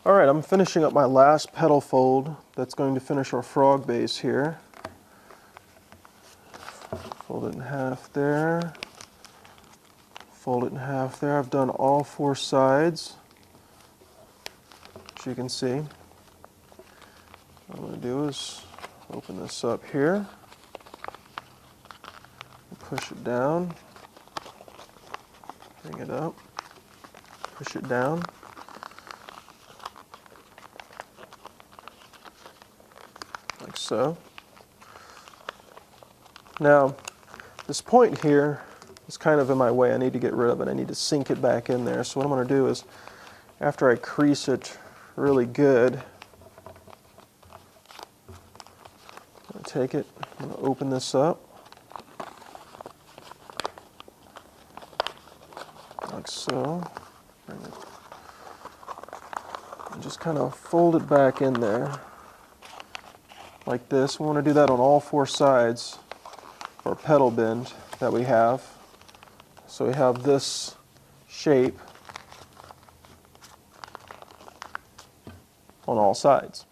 Alright, I'm finishing up my last petal fold that's going to finish our frog base here. Fold it in half there. Fold it in half there. I've done all 4 sides, as you can see. What I'm going to do is open this up here, push it down, bring it up, push it down. Like so. Now, this point here is kind of in my way. I need to get rid of it. I need to sink it back in there. So what I'm going to do is, after I crease it really good, I'm going to take it, I'm going to open this up, like so. Bring it, and just kind of fold it back in there, like this. We want to do that on all 4 sides of our petal bend that we have. So we have this shape on all sides.